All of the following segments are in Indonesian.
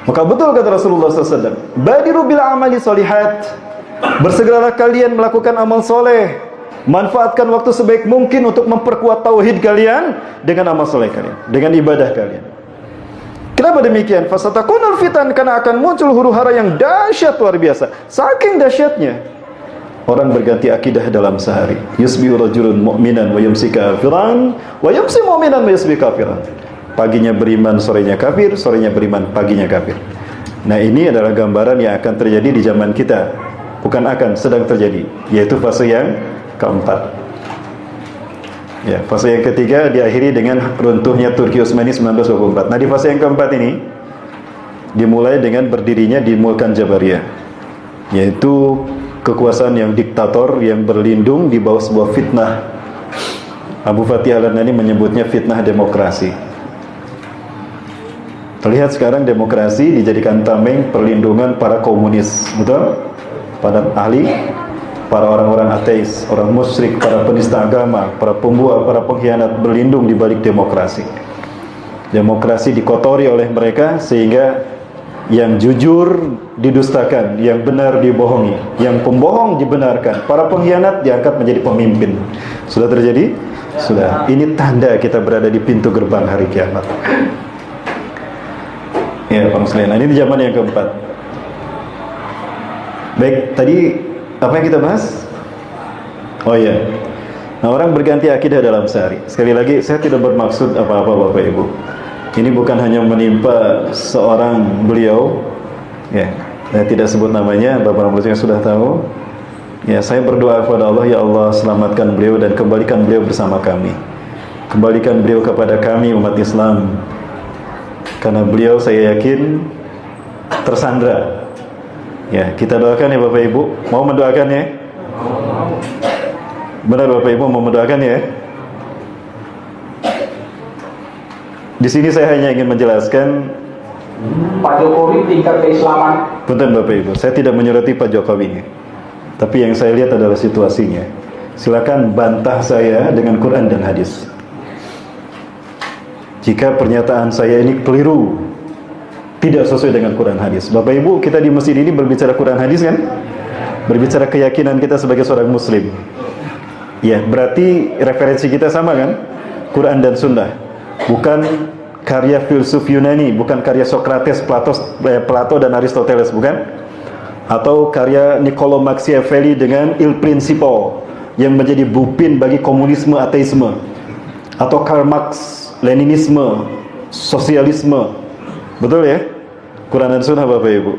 Maka betul kata Rasulullah SAW, badiru bil amali solihat, bersegeralah kalian melakukan amal soleh, manfaatkan waktu sebaik mungkin untuk memperkuat tauhid kalian dengan amal soleh kalian, dengan ibadah kalian. Kenapa demikian? Fasatakunul fitan, karena akan muncul huru-hara yang dahsyat luar biasa. Saking dahsyatnya, orang berganti akidah dalam sehari. Yusbihu rajulun mu'minan wa yumsi kafiran, wa yumsi mu'minan wa yusbi kafiran. Paginya beriman, sorenya kafir, sorenya beriman, paginya kafir. Nah, ini adalah gambaran yang akan terjadi di zaman kita. Bukan akan, sedang terjadi, yaitu fase yang keempat. Ya, fase yang ketiga diakhiri dengan runtuhnya Turki Utsmani 1924. Nah, di fase yang keempat ini dimulai dengan berdirinya di Mulkan Jabariyah, yaitu kekuasaan yang diktator yang berlindung di bawah sebuah fitnah. Abu Fatih Al-Adnani menyebutnya fitnah demokrasi. Terlihat sekarang demokrasi dijadikan tameng perlindungan para komunis, betul? Para ahli, para orang-orang ateis, orang musyrik, para penista agama, para pembuat, para pengkhianat berlindung di balik demokrasi. Demokrasi dikotori oleh mereka sehingga yang jujur didustakan, yang benar dibohongi, yang pembohong dibenarkan, para pengkhianat diangkat menjadi pemimpin. Sudah terjadi? Sudah. Ini tanda kita berada di pintu gerbang hari kiamat. Ya, Pak Muslim. Ini di zaman yang keempat. Baik, tadi apa yang kita bahas? Oh iya. Nah, orang berganti akidah dalam sehari. Sekali lagi, saya tidak bermaksud apa-apa Bapak Ibu. Ini bukan hanya menimpa seorang beliau, ya, saya tidak sebut namanya, Bapak Ibu yang sudah tahu. Ya, saya berdoa kepada Allah, ya Allah, selamatkan beliau dan kembalikan beliau bersama kami. Kembalikan beliau kepada kami umat Islam. Karena beliau saya yakin tersandra. Ya, kita doakan ya Bapak Ibu. Mau mendoakan ya? Benar Bapak Ibu mau mendoakan ya? Di sini saya hanya ingin menjelaskan Pak Jokowi tingkat keislaman. Punten Bapak Ibu, saya tidak menyurati Pak Jokowi, tapi yang saya lihat adalah situasinya. Silakan bantah saya dengan Quran dan hadis. Jika pernyataan saya ini keliru, tidak sesuai dengan Quran hadis. Bapak Ibu, kita di masjid ini berbicara Quran hadis kan? Berbicara keyakinan kita sebagai seorang muslim. Ya, berarti referensi kita sama kan? Quran dan Sunnah. Bukan karya filsuf Yunani, bukan karya Socrates, Plato dan Aristoteles, bukan? Atau karya Niccolo Machiavelli dengan Il Principio yang menjadi bupin bagi komunisme, ateisme. Atau Karl Marx, Leninisme, sosialisme. Betul ya? Quran dan Sunnah Bapak Ibu.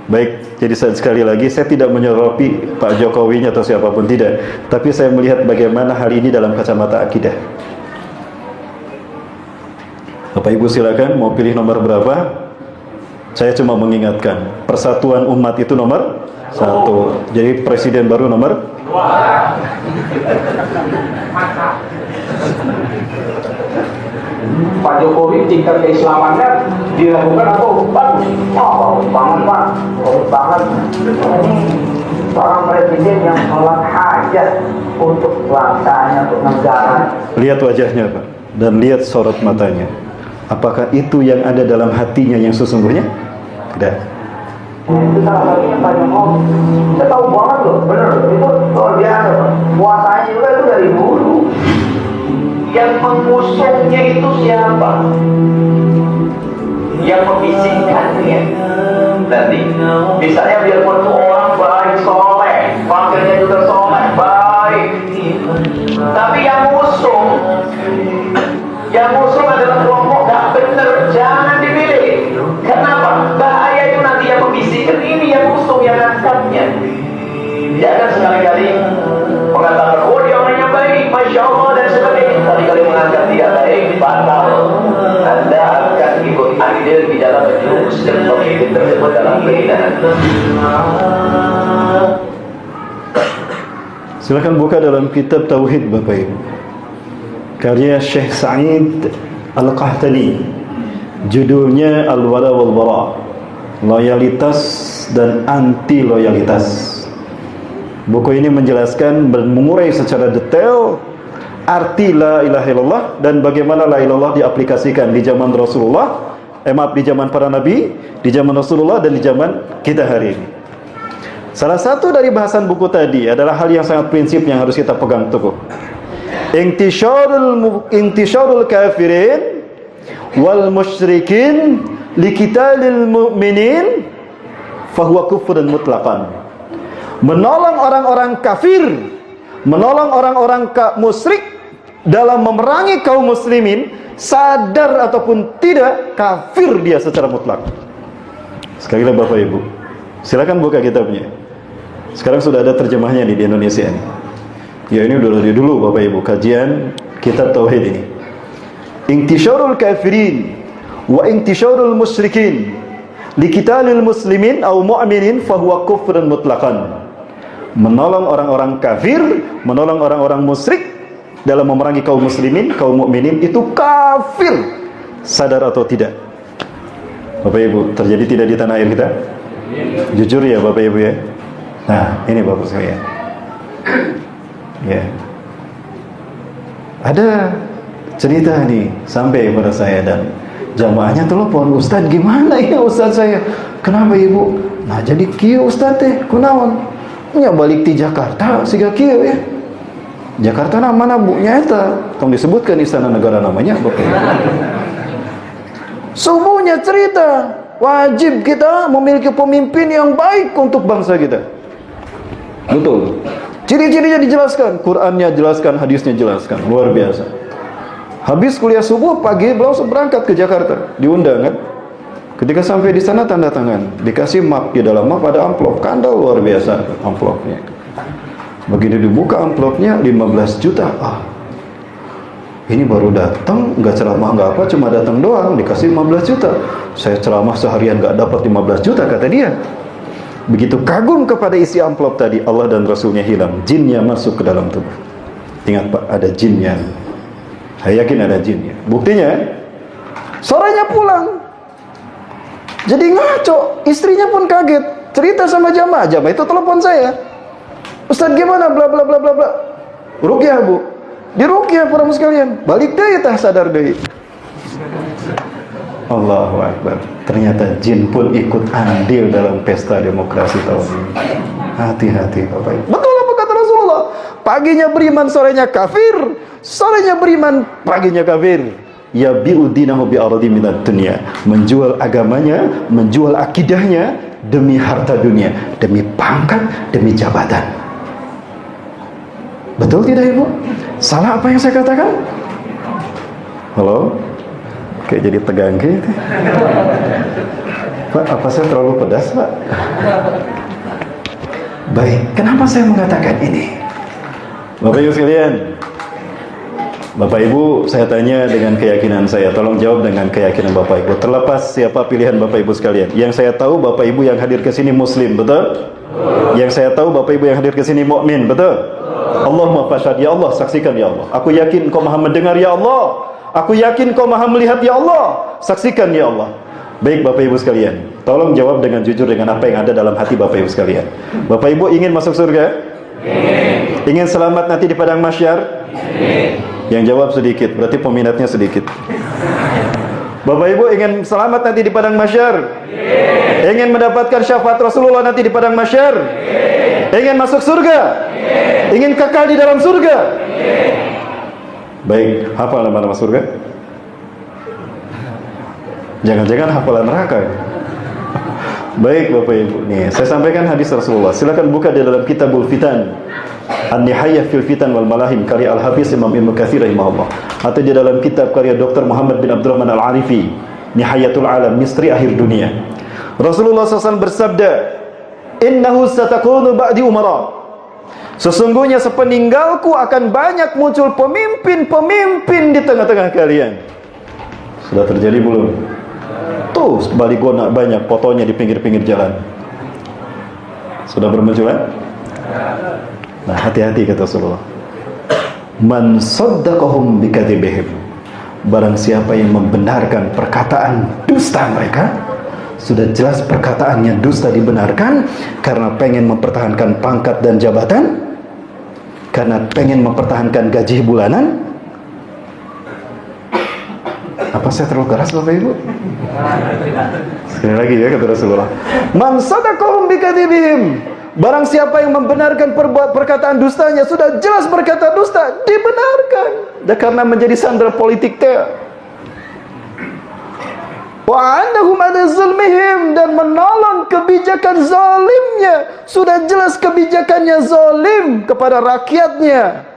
Baik, jadi sekali lagi saya tidak menyoroti Pak Jokowi atau siapapun, tidak. Tapi saya melihat bagaimana hal ini dalam kacamata akidah. Bapak Ibu silakan mau pilih nomor berapa? Saya cuma mengingatkan, persatuan umat itu nomor 1. Jadi presiden baru nomor 2. Pak Jokowi tingkat keislamannya diragukan atau bagus? Oh, bagus banget Pak, bagus banget. Ini seorang presiden yang sholat hajat untuk bangsanya, untuk negara. Lihat wajahnya Pak, dan lihat sorot matanya. Apakah itu yang ada dalam hatinya yang sesungguhnya? Tidak. Itu salah satunya Pak Jokowi. Saya tahu banget loh, bener. Itu luar biasa. Puasanya juga itu dari dulu. Yang mengusungnya itu siapa? Yang membisikkannya. Nanti, misalnya biarpun itu orang baik, soleh, wakilnya juga soleh, baik. Tapi yang ngusung adalah kelompok gak bener, jangan dipilih. Kenapa? Bahaya itu nanti yang membisikkan, ini yang ngusung, yang angkatnya. Jangan sekali-kali mengatakan, oh dia orangnya baik, Masya Allah dan sebagainya. Kali-kali mengangkat dia baik, batal. Anda akan ikut andil di dalam menjerumuskan pemimpin tersebut dalam kehinaan. Silakan buka dalam kitab Tauhid Bapak Ibu, karya Syekh Sa'id Al-Qahtani, judulnya Al-Wala wal Bara, loyalitas dan anti loyalitas. Buku ini menjelaskan, mengurai secara detail arti la ilaha illallah dan bagaimana la ilallah diaplikasikan di zaman Rasulullah, maaf, di zaman para nabi, di zaman Rasulullah, dan di zaman kita hari ini. Salah satu dari bahasan buku tadi adalah hal yang sangat prinsip yang harus kita pegang teguh. Intisyarul kafirin wal musyrikin liqitalil mu'minin fahuwa kufrun mutlaqan. Menolong orang-orang kafir, menolong orang-orang musyrik dalam memerangi kaum muslimin, sadar ataupun tidak, kafir dia secara mutlak. Sekali lagi Bapak Ibu, silakan buka kitabnya. Sekarang sudah ada terjemahnya di Indonesia ini. Ya, ini udah dari dulu Bapak Ibu kajian kitab tauhid ini. Intisyarul kafirin wa intisyarul musyrikin liqitalil muslimin aw mu'minin fahuwa kufrun mutlaqan. Menolong orang-orang kafir, menolong orang-orang musyrik dalam memerangi kaum muslimin, kaum mukminin, itu kafir, sadar atau tidak. Bapak Ibu, terjadi tidak di tanah air kita? Jujur ya Bapak Ibu ya. Nah, ini Bapak sekalian. Ya. Ada cerita nih sampai kepada saya dan jamaahnya telepon, Ustaz gimana ya Ustaz saya? Kenapa Ibu? Nah jadi kieu Ustaz teh, kunaon? Nya balik di Jakarta siga kieu ya. Jakarta mana Bu nyata? Tong disebutkan istana negara namanya Bapak Ibu. Semuanya cerita, wajib kita memiliki pemimpin yang baik untuk bangsa kita. Betul. Ciri-cirinya dijelaskan, Qur'annya jelaskan, hadisnya jelaskan, luar biasa. Habis kuliah subuh, pagi langsung berangkat ke Jakarta, diundang kan. Ketika sampai di sana tanda tangan, dikasih map, di dalam map ada amplop, kandal luar biasa amplopnya. Begitu dibuka amplopnya 15 juta. Ah, ini baru datang, nggak ceramah nggak apa, cuma datang doang, dikasih 15 juta. Saya ceramah seharian nggak dapat 15 juta kata dia. Begitu kagum kepada isi amplop tadi, Allah dan Rasulnya hilang, jinnya masuk ke dalam tubuh. Ingat Pak, ada jinnya. Saya yakin ada jinnya. Buktinya, sorenya pulang. Jadi ngaco, istrinya pun kaget. Cerita sama jamaah itu telepon saya. Ustaz gimana? Bla bla bla bla bla. Ruqyah Bu. Di ruqyah para sekalian. Balik deh tah sadar deh. Allahu Akbar. Ternyata jin pun ikut andil dalam pesta demokrasi tahun ini. Hati-hati Bapak Ibu. Betul apa kata Rasulullah? Paginya beriman, sorenya kafir. Sorenya beriman, paginya kafir. Ya bi'udinahu bi'aradi minat dunia. Menjual agamanya, menjual akidahnya demi harta dunia, demi pangkat, demi jabatan. Betul tidak Ibu? Salah apa yang saya katakan? Halo? Kayak jadi tegang gitu. Pak, apa saya terlalu pedas Pak? Baik, kenapa saya mengatakan ini? Bapak Ibu sekalian, Bapak Ibu, saya tanya dengan keyakinan saya. Tolong jawab dengan keyakinan Bapak Ibu. Terlepas siapa pilihan Bapak Ibu sekalian. Yang saya tahu Bapak Ibu yang hadir ke sini Muslim, betul? Yang saya tahu Bapak Ibu yang hadir ke sini mukmin, betul? Allahumma fasyhad, ya Allah, saksikan ya Allah. Aku yakin Engkau Maha mendengar ya Allah. Aku yakin Engkau Maha melihat ya Allah. Saksikan ya Allah. Baik Bapak Ibu sekalian, tolong jawab dengan jujur dengan apa yang ada dalam hati Bapak Ibu sekalian. Bapak Ibu ingin masuk surga? Ingin selamat nanti di padang mahsyar? Yang jawab sedikit, berarti peminatnya sedikit. Bapak Ibu ingin selamat nanti di padang mahsyar? Ingin mendapatkan syafaat Rasulullah nanti di padang mahsyar? Ingin masuk surga? Ingin kekal di dalam surga? Baik, hafal nama-nama surga? Jangan-jangan hafalan neraka. Baik Bapak Ibu, nih saya sampaikan hadis Rasulullah. Silakan buka di dalam Kitabul Fitan, An-Nihayah fil Fitan wal Malahim, karya Al-Hafiz Imam Ibnu Katsir rahimahullah, atau di dalam kitab karya Dr. Muhammad bin Abdurrahman Al-Arifi, Nihayatul Alam, Misteri Akhir Dunia. Rasulullah SAW bersabda, "Innahu satakunu ba'di umara." Sesungguhnya sepeninggalku akan banyak muncul pemimpin-pemimpin di tengah-tengah kalian. Sudah terjadi belum? Tuh, baligona banyak fotonya di pinggir-pinggir jalan. Sudah bermunculan? Nah, hati-hati kata Rasulullah. Man saddaqahum bikadzibihim. Barang siapa yang membenarkan perkataan dusta mereka, sudah jelas perkataannya dusta dibenarkan karena pengen mempertahankan pangkat dan jabatan, karena pengen mempertahankan gaji bulanan. Apa Apa saya terlalu keras Bapak Ibu? Sekali lagi ya kata Rasulullah. Man sadaqahum bikadzibihim. Barang siapa yang membenarkan perkataan dustanya, sudah jelas berkata dusta, dibenarkan. Dan karena menjadi sandera politik teh. Wa annahum ala zulmihim, dan menolong kebijakan zalimnya, sudah jelas kebijakannya zalim kepada rakyatnya.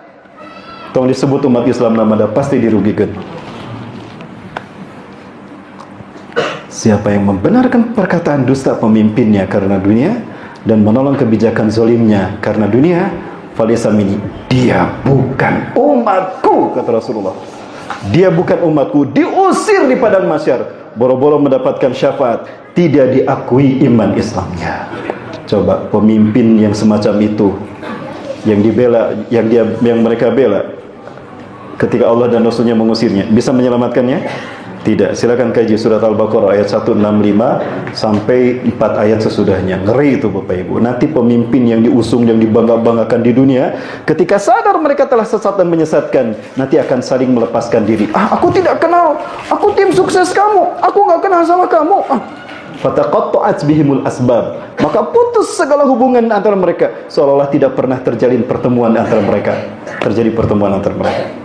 Tolong disebut umat Islam namanya, pasti dirugikan. Siapa yang membenarkan perkataan dusta pemimpinnya karena dunia dan menolong kebijakan zalimnya karena dunia, falaysa minni, dia bukan umatku, kata Rasulullah. Dia bukan umatku, diusir di padang mahsyar. Boro-boro mendapatkan syafaat, tidak diakui iman Islamnya. Coba pemimpin yang semacam itu, yang dibela, yang mereka bela, ketika Allah dan Rasulnya mengusirnya, bisa menyelamatkannya? Tidak. Silakan kaji surat Al-Baqarah ayat 165 sampai 4 ayat sesudahnya. Ngeri itu Bapak Ibu. Nanti pemimpin yang diusung, yang dibangga-banggakan di dunia, ketika sadar mereka telah sesat dan menyesatkan, nanti akan saling melepaskan diri. Aku tidak kenal, aku tim sukses kamu, aku nggak kenal sama kamu. Fataqatta'at bihimul asbab. Maka putus segala hubungan antara mereka, seolah-olah tidak pernah terjalin pertemuan antara mereka. Terjadi pertemuan antara mereka.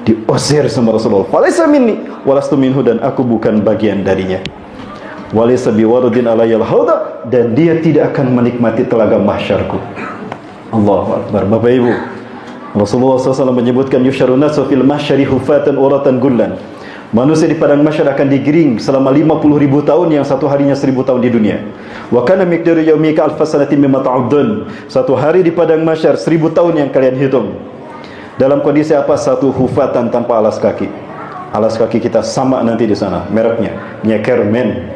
Diusir sama Rasulullah. Falaysa minni walastu minhu, dan aku bukan bagian darinya. Walaysa biwarudin alayal hauda, dan dia tidak akan menikmati telaga mahsyarku. Allahu Akbar. Bapak Ibu, Rasulullah SAW menyebutkan yusyarun nasu fil mahsyari hufatan uratan gullan. Manusia di padang mahsyar akan digiring selama 50.000 tahun, yang satu harinya 1000 tahun di dunia. Wa kana miqdaru yaumika alfasanatin mimma ta'uddun. Satu hari di padang mahsyar 1000 tahun yang kalian hitung. Dalam kondisi apa? Satu hufatan tanpa alas kaki. Alas kaki kita sama nanti di sana, mereknya nyeker men.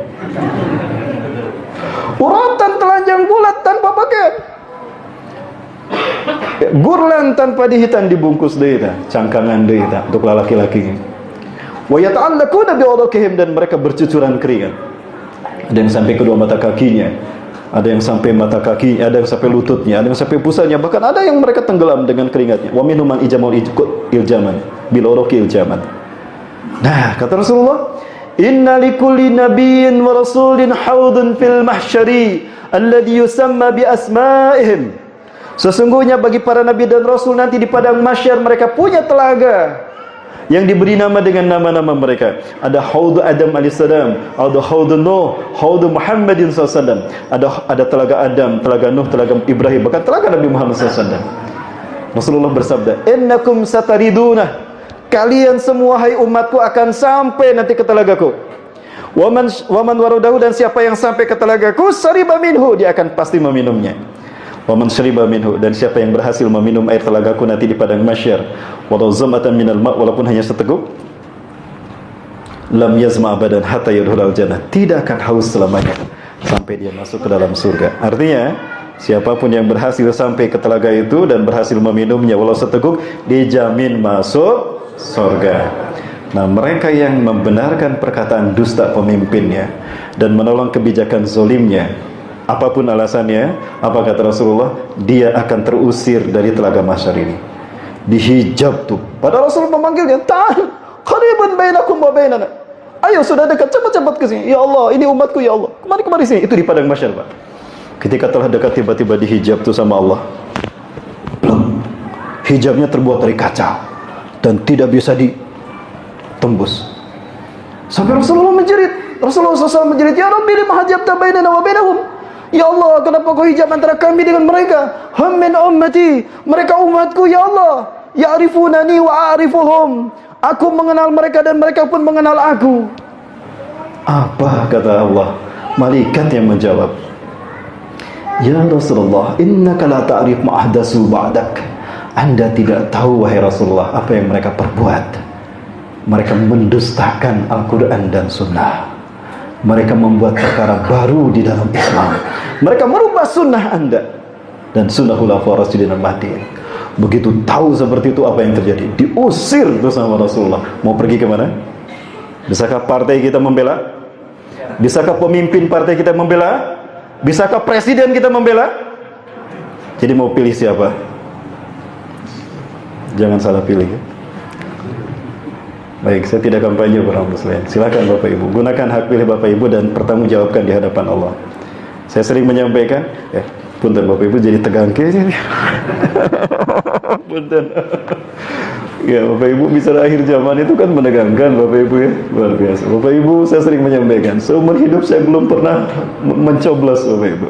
Uratan telanjang bulat tanpa pakaian. Gurlan tanpa dihitan, dibungkus deui tah, cangkangan deui tah untuk laki-laki. Wa yata'allaquna bi'udukihim, dan mereka bercucuran keringat. Ada yang sampai kedua mata kakinya, ada yang sampai mata kaki, ada yang sampai lututnya, ada yang sampai pusarnya, bahkan ada yang mereka tenggelam dengan keringatnya. Wa minhum man ijamul iljaman bil uruqi iljaman. Nah, kata Rasulullah, inna likulli nabiyyin wa rasulin haudun fil mahsyari alladhi yusamma bi asma'ihim. Sesungguhnya bagi para nabi dan rasul nanti di padang mahsyar, mereka punya telaga yang diberi nama dengan nama-nama mereka. Ada haud Adam alaihissalam, ada haud Nuh, haud Muhammadin SAW. Ada telaga Adam, telaga Nuh, telaga Ibrahim, bahkan telaga Nabi Muhammad SAW. Rasulullah bersabda, innakum satariduna, kalian semua hai umatku akan sampai nanti ke telagaku. Waman warudahu, dan siapa yang sampai ke telagaku, sariba minhu, dia akan pasti meminumnya. Waman syariba minhu, dan siapa yang berhasil meminum air telagaku nanti di padang mahsyar, walau zamatan minal ma', walaupun hanya seteguk, lam yazma abadan hatta yadkhulal jannah, tidak akan haus selamanya sampai dia masuk ke dalam surga. Artinya, siapapun yang berhasil sampai ke telaga itu dan berhasil meminumnya walau seteguk, dijamin masuk surga. Nah, mereka yang membenarkan perkataan dusta pemimpinnya dan menolong kebijakan zalimnya, apapun alasannya, apa kata Rasulullah, dia akan terusir dari telaga mahsyar ini. Dihijab tuh. Padahal Rasul memanggilnya, "Ta'al, qaribun bainakum wa bainana." Ayo, sudah dekat, cepat-cepat ke sini. Ya Allah, ini umatku ya Allah. Kemari sini. Itu di padang mahsyar, Pak. Ketika telah dekat, tiba-tiba dihijab tuh sama Allah. Plum. Hijabnya terbuat dari kaca dan tidak bisa ditembus. Sampai Rasulullah menjerit. Rasulullah SAW menjerit, "Ya Rabbi, lima hajabta bainana wa bainahum?" Ya Allah, kenapa kau hijab antara kami dengan mereka? Hum min ummati, mereka umatku ya Allah. Ya'rifunani wa a'rifuhum. Aku mengenal mereka dan mereka pun mengenal aku. Apa kata Allah? Malaikat yang menjawab, ya Rasulullah, innaka la ta'rif ma ahdatsu ba'dak. Anda tidak tahu wahai Rasulullah apa yang mereka perbuat. Mereka mendustakan Al-Quran dan Sunnah. Mereka membuat perkara baru di dalam Islam. Mereka merubah sunnah Anda dan sunnah khulafaur rasyidin al-mahdiyyin. Begitu tahu seperti itu, apa yang terjadi? Diusir bersama Rasulullah. Mau pergi kemana? Bisakah partai kita membela? Bisakah pemimpin partai kita membela? Bisakah presiden kita membela? Jadi mau pilih siapa? Jangan salah pilih ya. Baik, saya tidak kampanye berhambusleh. Silakan Bapak Ibu, gunakan hak pilih Bapak Ibu dan pertanggungjawabkan di hadapan Allah. Saya sering menyampaikan, punten Bapak Ibu jadi tegang kayaknya. Punten. Ya, Bapak Ibu bicara akhir zaman itu kan menegangkan Bapak Ibu ya, luar biasa. Bapak Ibu, saya sering menyampaikan, seumur hidup saya belum pernah mencoblos Bapak Ibu.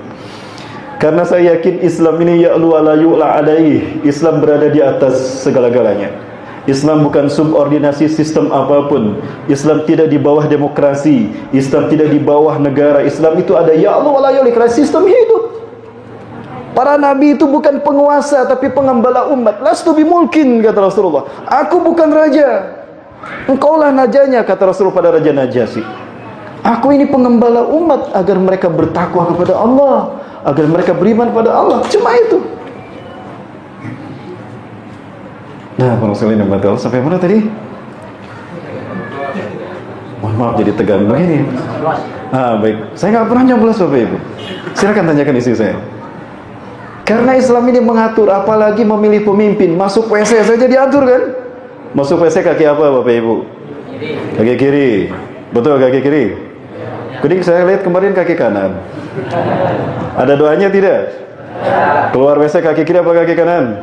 Karena saya yakin Islam ini ya'lu wa la yu'la alaih. Islam berada di atas segala-galanya. Islam bukan subordinasi sistem apapun. Islam tidak di bawah demokrasi. Islam tidak di bawah negara. Islam itu ada ya'lu wa la yu'la, karena sistem hidup. Para nabi itu bukan penguasa tapi pengembala umat. Lastu bimulkin, kata Rasulullah. Aku bukan raja. Engkaulah rajanya, kata Rasulullah pada Raja Najasyi. Aku ini pengembala umat agar mereka bertakwa kepada Allah, agar mereka beriman pada Allah. Cuma itu. Nah, kalau sekalian yang batal, sampai mana tadi? Mohon maaf jadi tegang begini. Baik. Saya nggak pernah nyoblos Bapak Ibu. Silakan tanyakan istri saya. Karena Islam ini mengatur, apalagi memilih pemimpin. Masuk WC saja diatur kan? Masuk WC kaki apa Bapak Ibu? Kaki kiri. Betul, kaki kiri. Kuning saya lihat kemarin kaki kanan. Ada doanya tidak? Keluar WC kaki kiri apa kaki kanan?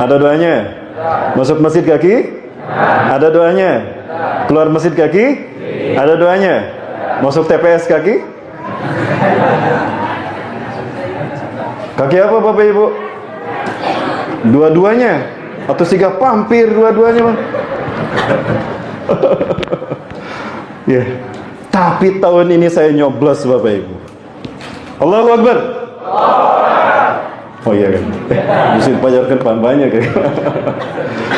Ada doanya. Masuk masjid kaki? Ada doanya. Keluar masjid kaki? Ada doanya. Masuk TPS kaki? Kaki apa Bapak Ibu? Dua-duanya? Atau siga pampir dua-duanya Bang? Ya. Tapi tahun ini saya nyoblos Bapak Ibu. Allahu Akbar. Oh iya kan. Mesti pajarkan pambanya kan.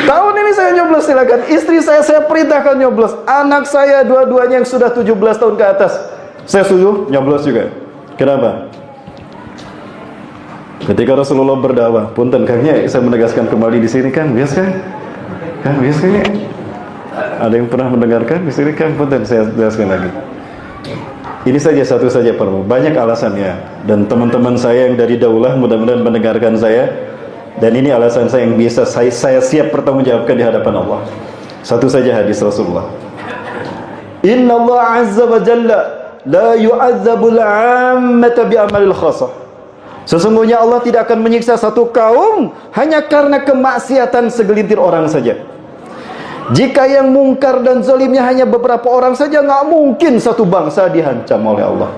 Tahun ini saya nyoblos, silakan. Istri saya perintahkan nyoblos. Anak saya dua-duanya yang sudah 17 tahun ke atas, saya setuju nyoblos juga. Kenapa? Ketika Rasulullah berdakwah, punten kayaknya saya menegaskan kembali di sini kan, biasa kan? Kan biasa kan? Ada yang pernah mendengarkan di sini kan? Punten saya jelaskan lagi. Ini saja satu saja perlu. Banyak alasannya. Dan teman-teman saya yang dari daulah mudah-mudahan mendengarkan saya. Dan ini alasan saya yang bisa saya siap pertanggungjawabkan di hadapan Allah. Satu saja hadis Rasulullah. Inna Allah azza wa jalla la yu'adzabul 'ammata bi'amalil khasah. Sesungguhnya Allah tidak akan menyiksa satu kaum hanya karena kemaksiatan segelintir orang saja. Jika yang mungkar dan zalimnya hanya beberapa orang saja, nggak mungkin satu bangsa dihancam oleh Allah.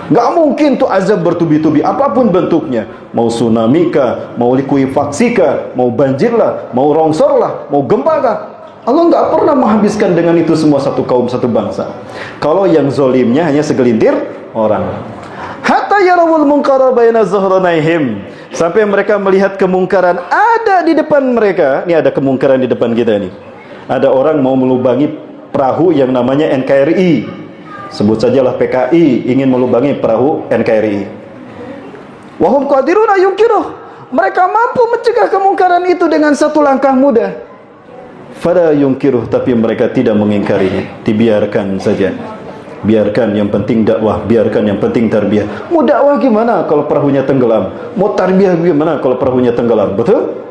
Nggak mungkin tuh azab bertubi-tubi, apapun bentuknya. Mau tsunami kah, mau likuifaksi kah, mau banjir lah, mau rongsor lah, mau gempa kah. Allah nggak pernah menghabiskan dengan itu semua satu kaum, satu bangsa. Kalau yang zalimnya hanya segelintir orang. Hatta yarawul munkara baina zahranaihim, sampai mereka melihat kemungkaran ada di depan mereka. Ini ada kemungkaran di depan kita nih. Ada orang mau melubangi perahu yang namanya NKRI. Sebut sajalah PKI ingin melubangi perahu NKRI. Wahum qadiruna yungkiruh. Mereka mampu mencegah kemungkaran itu dengan satu langkah mudah. Fala yungkiruh, tapi mereka tidak mengingkarinya. Dibiarkan saja. Biarkan, yang penting dakwah. Biarkan, yang penting tarbiyah. Mau dakwah gimana kalau perahunya tenggelam? Mau tarbiyah gimana kalau perahunya tenggelam? Betul?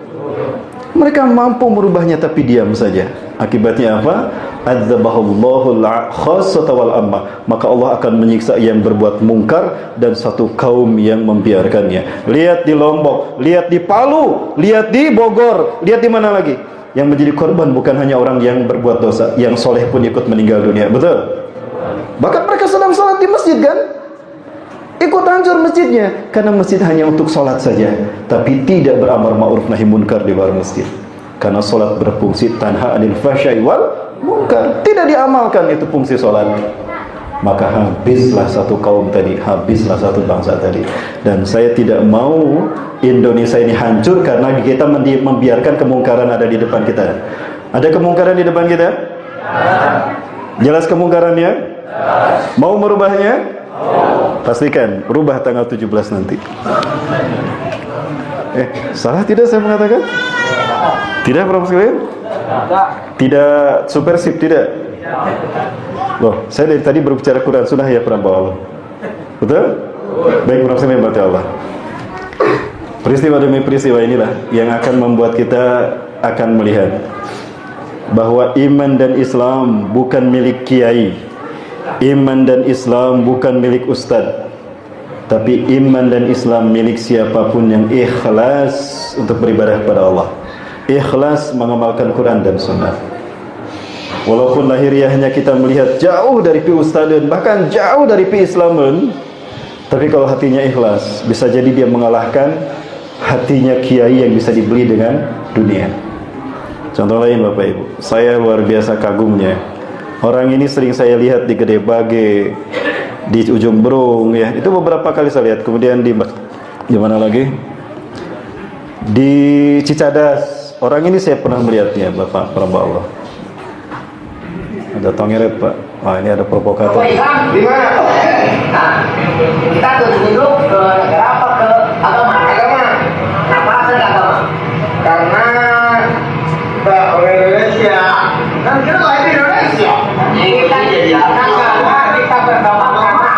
Mereka mampu merubahnya tapi diam saja. Akibatnya apa? Adzabahullahu al-khassata wal amma. Maka Allah akan menyiksa yang berbuat mungkar dan satu kaum yang membiarkannya. Lihat di Lombok, lihat di Palu, lihat di Bogor, lihat di mana lagi? Yang menjadi korban bukan hanya orang yang berbuat dosa, yang soleh pun ikut meninggal dunia. Betul? Bahkan mereka sedang sholat di masjid kan? Ikut hancur masjidnya karena masjid hanya untuk sholat saja, tapi tidak beramar ma'ruf nahi munkar di luar masjid. Karena sholat berfungsi tanha anil fahsya'i wal munkar, tidak diamalkan itu fungsi sholat. Maka habislah satu kaum tadi, habislah satu bangsa tadi. Dan saya tidak mau Indonesia ini hancur karena kita membiarkan kemungkaran ada di depan kita. Ada kemungkaran di depan kita? Jelas kemungkarannya? Mau merubahnya? Pastikan rubah tanggal 17 nanti. Salah tidak saya mengatakan? Tidak, Bapak sekalian? Tidak subversif, tidak. Loh, saya dari tadi berbicara Quran sunnah ya perambah Allah. Betul? Baik, Bapak sekalian, berarti Allah. Peristiwa demi peristiwa inilah yang akan membuat kita akan melihat bahwa iman dan Islam bukan milik kiai, iman dan Islam bukan milik ustadz, tapi iman dan Islam milik siapapun yang ikhlas untuk beribadah kepada Allah, ikhlas mengamalkan Quran dan Sunnah. Walaupun lahiriahnya kita melihat jauh dari pi ustadzan, bahkan jauh dari pi Islaman, tapi kalau hatinya ikhlas, bisa jadi dia mengalahkan hatinya kiai yang bisa dibeli dengan dunia. Contoh lain Bapak Ibu, saya luar biasa kagumnya. Orang ini sering saya lihat di Gede Bage, di Ujung Berung ya. Itu beberapa kali saya lihat. Kemudian di mana lagi? Di Cicadas. Orang ini saya pernah melihatnya, Bapak Pramba Allah. Ada tongeret Pak. Wah, ini ada provokator. Di mana? Nah, kita tunjuk ke negara apa, ke agama? Agama. Kenapa alasan agama? Karena Indonesia. Kan kita lahir di Indonesia. Kita jadi karena kita beragama karena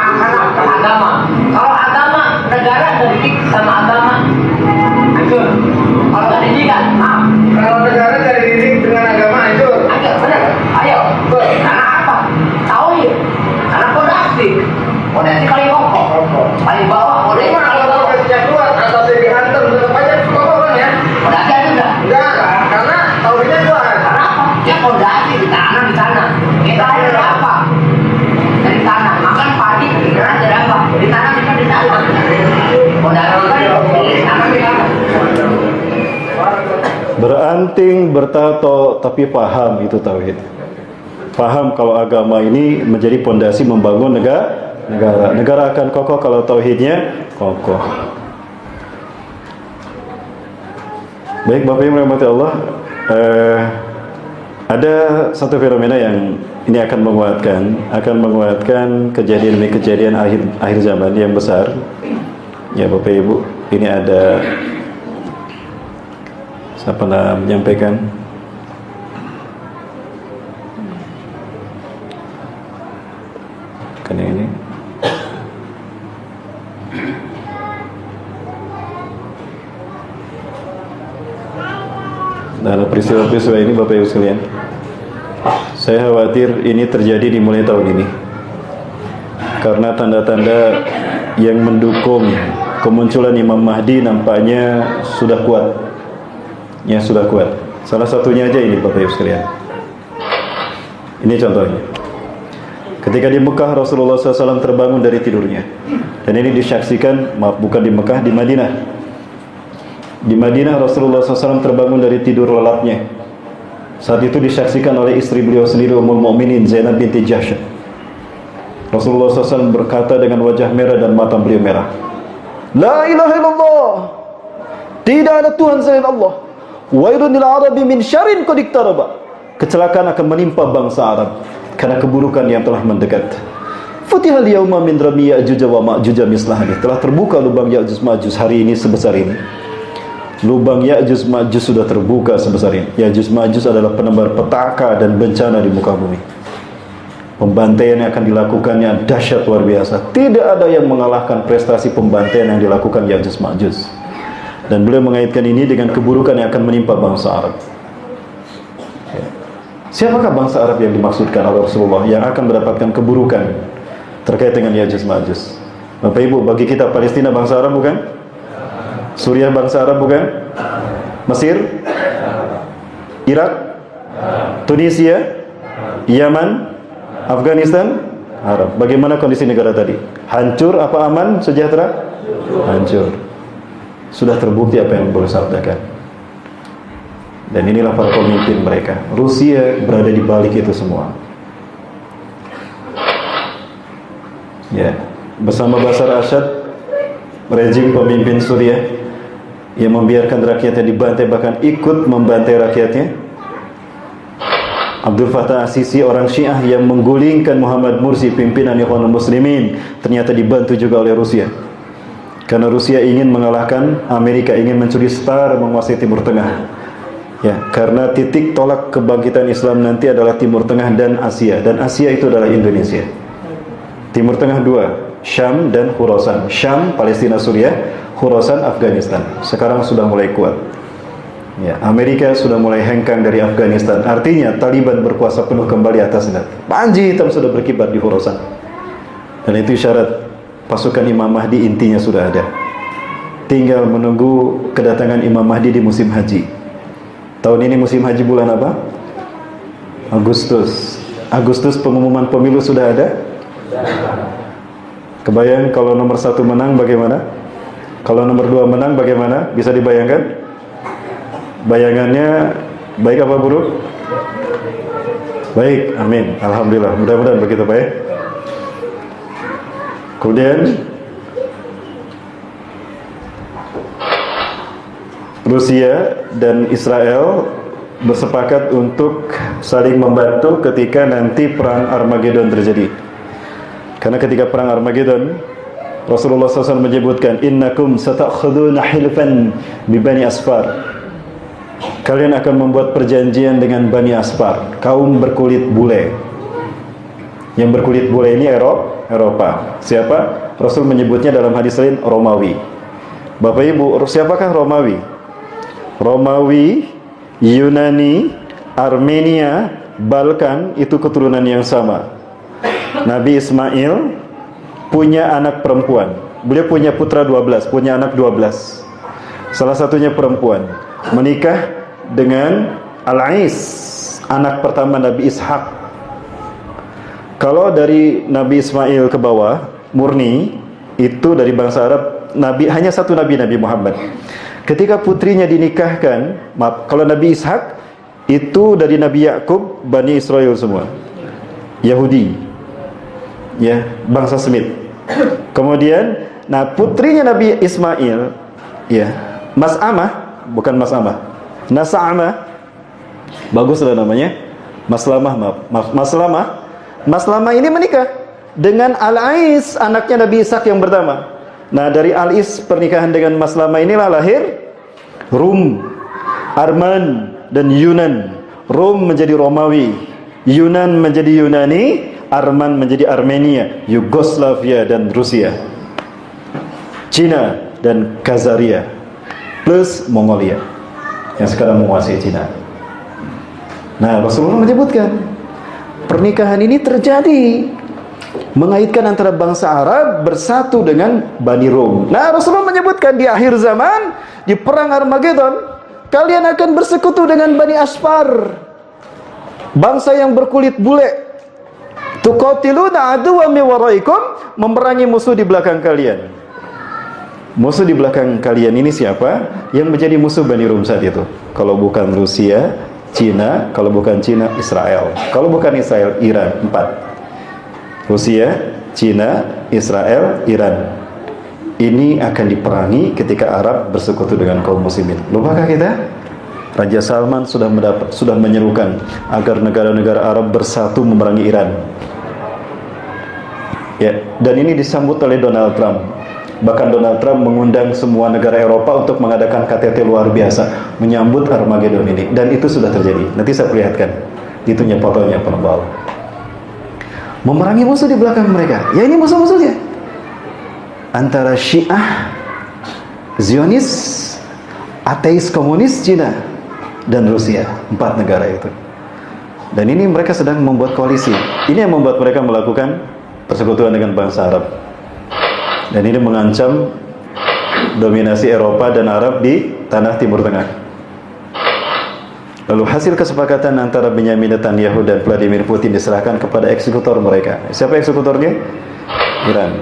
agama. Kalau agama, negara terdidik sama agama. Hancur. Kalau nggak dididik, kalau negara tidak dididik dengan agama hancur. Hancur, benar. Ayo. Karena apa? Tauhid. Karena pondasi. Pondasi paling kokoh. Paling bawah. Pondasi paling bawah. Pondasinya kuat atau dihantam tetap aja kokoh ya. Pondasi ada enggak? Enggak. Karena tauhidnya kuat. Karena apa? Ya pondasi ditanam di sana. Kita ada apa? Dari tanah. Makan padi ditanam dari apa? Ditanam di tanah. Pondasi kan ditanam di tanah. Beranting, bertato, tapi paham itu tauhid. Paham kalau agama ini menjadi pondasi membangun negara. Negara akan kokoh kalau tauhidnya kokoh. Baik Bapak Ibu rahmati Allah, ada satu fenomena yang ini akan menguatkan kejadian demi kejadian akhir zaman yang besar. Ya Bapak Ibu, ini ada saya pernah menyampaikan kan yang ini. Dalam peristiwa-peristiwa ini Bapak Ibu sekalian, saya khawatir ini terjadi dimulai tahun ini karena tanda-tanda yang mendukung kemunculan Imam Mahdi nampaknya sudah kuat. Ya sudah kuat. Salah satunya aja ini Bapak Ibu sekalian. Ini contohnya. Ketika di Mekah Rasulullah SAW terbangun dari tidurnya. Dan ini disaksikan, maaf bukan di Mekah, di Madinah. Di Madinah Rasulullah SAW terbangun dari tidur lelapnya. Saat itu disaksikan oleh istri beliau sendiri Ummul Mukminin Zainab binti Jahsy. Rasulullah SAW berkata dengan wajah merah dan mata beliau merah, La ilaha illallah, tidak ada Tuhan selain Allah. Wailun lil arabi min syarrin qad iqtaraba. Kecelakaan akan menimpa bangsa Arab karena keburukan yang telah mendekat. Futihal yauma min rami Ya'juj wa Ma'juj mislahani. Telah terbuka lubang Ya'juj Ma'juj hari ini sebesar ini. Lubang Ya'juj Ma'juj sudah terbuka sebesar ini. Ya'juj Ma'juj adalah penebar petaka dan bencana di muka bumi. Pembantaian yang akan dilakukannya dahsyat luar biasa. Tidak ada yang mengalahkan prestasi pembantaian yang dilakukan Ya'juj Ma'juj. Dan beliau mengaitkan ini dengan keburukan yang akan menimpa bangsa Arab. Siapakah bangsa Arab yang dimaksudkan oleh Rasulullah yang akan mendapatkan keburukan terkait dengan Ya'juj Ma'juj? Bapak Ibu, bagi kita Palestina bangsa Arab bukan? Suriah bangsa Arab bukan? Mesir? Irak? Tunisia? Yaman? Afghanistan? Arab. Bagaimana kondisi negara tadi? Hancur apa aman? Sejahtera? Hancur. Sudah terbukti apa yang boleh sabdakan. Dan inilah para pemimpin mereka. Rusia berada di balik itu semua. Ya, bersama Bashar al-Assad, rejim pemimpin Suriah yang membiarkan rakyatnya dibantai, bahkan ikut membantai rakyatnya. Abdul Fattah As-Sisi, orang Syiah yang menggulingkan Muhammad Mursi, pimpinan Ikhwanul Muslimin, ternyata dibantu juga oleh Rusia. Karena Rusia ingin mengalahkan Amerika, ingin mencuri star menguasai Timur Tengah. Ya, karena titik tolak kebangkitan Islam nanti adalah Timur Tengah dan Asia. Dan Asia itu adalah Indonesia. Timur Tengah dua, Syam dan Khurasan. Syam, Palestina, Suriah. Khurasan, Afghanistan. Sekarang sudah mulai kuat. Ya, Amerika sudah mulai hengkang dari Afghanistan. Artinya Taliban berkuasa penuh kembali atas negara. Panji hitam sudah berkibar di Khorasan. Dan itu syarat pasukan Imam Mahdi intinya sudah ada. Tinggal menunggu kedatangan Imam Mahdi di musim haji. Tahun ini musim haji bulan apa? Agustus. Agustus pengumuman pemilu sudah ada? Kebayang kalau nomor 1 menang bagaimana? Kalau nomor 2 menang bagaimana? Bisa dibayangkan? Bayangannya baik apa buruk? Baik, amin. Alhamdulillah, mudah-mudahan begitu baik. Kemudian Rusia dan Israel bersepakat untuk saling membantu ketika nanti perang Armageddon terjadi. Karena ketika perang Armageddon, Rasulullah SAW menyebutkan, innakum satakhuduna hilfan bi Bani Asfar. Kalian akan membuat perjanjian dengan Bani Asfar, kaum berkulit bule. Yang berkulit bule ini Eropa. Siapa? Rasul menyebutnya dalam hadis lain Romawi. Bapak Ibu, siapakah Romawi? Romawi, Yunani, Armenia, Balkan itu keturunan yang sama. Nabi Ismail punya anak perempuan. Beliau punya putra 12, punya anak 12. Salah satunya perempuan. Menikah dengan Al-Ais, anak pertama Nabi Ishak. Kalau dari Nabi Ismail ke bawah, murni, itu dari bangsa Arab, hanya satu Nabi Muhammad. Ketika putrinya dinikahkan, kalau Nabi Ishak, itu dari Nabi Yakub, Bani Israel semua. Yahudi. Ya, bangsa Semit. Kemudian, putrinya Nabi Ismail, ya, Mas'amah, bukan Mas'amah, Nasa'amah, baguslah namanya, Maslamah ini menikah dengan Al-Ais, anaknya Nabi Ishak yang pertama. Nah, dari Al-Ais pernikahan dengan Maslamah inilah lahir Rum, Arman, dan Yunan. Rum menjadi Romawi, Yunan menjadi Yunani, Arman menjadi Armenia, Yugoslavia dan Rusia, Cina dan Khazaria, plus Mongolia yang sekarang menguasai Cina. Nah, Rasulullah menyebutkan pernikahan ini terjadi mengaitkan antara bangsa Arab bersatu dengan Bani Rom. Nah, Rasulullah menyebutkan di akhir zaman, di perang Armageddon, kalian akan bersekutu dengan Bani Asfar, bangsa yang berkulit bule. Tuqatiluna aduwwa min waraikum, memerangi musuh di belakang kalian. Musuh di belakang kalian ini siapa? Yang menjadi musuh Bani Rum saat itu. Kalau bukan Rusia, Cina. Kalau bukan Cina, Israel. Kalau bukan Israel, Iran. 4. Rusia, Cina, Israel, Iran. Ini akan diperangi ketika Arab bersekutu dengan kaum muslimin. Lupakah kita? Raja Salman sudah menyerukan agar negara-negara Arab bersatu memerangi Iran. Ya, dan ini disambut oleh Donald Trump. Bahkan Donald Trump mengundang semua negara Eropa untuk mengadakan KTT luar biasa menyambut Armageddon ini, dan itu sudah terjadi. Nanti saya perlihatkan. Itunya fotonya penerbal. Memerangi musuh di belakang mereka. Ya, ini musuh-musuhnya. Antara Syiah, Zionis, ateis komunis Cina, dan Rusia. 4 negara itu. Dan ini mereka sedang membuat koalisi. Ini yang membuat mereka melakukan persekutuan dengan bangsa Arab. Dan ini mengancam dominasi Eropa dan Arab di tanah Timur Tengah. Lalu hasil kesepakatan antara Benyamin Netanyahu dan Vladimir Putin diserahkan kepada eksekutor mereka. Siapa eksekutornya? Iran.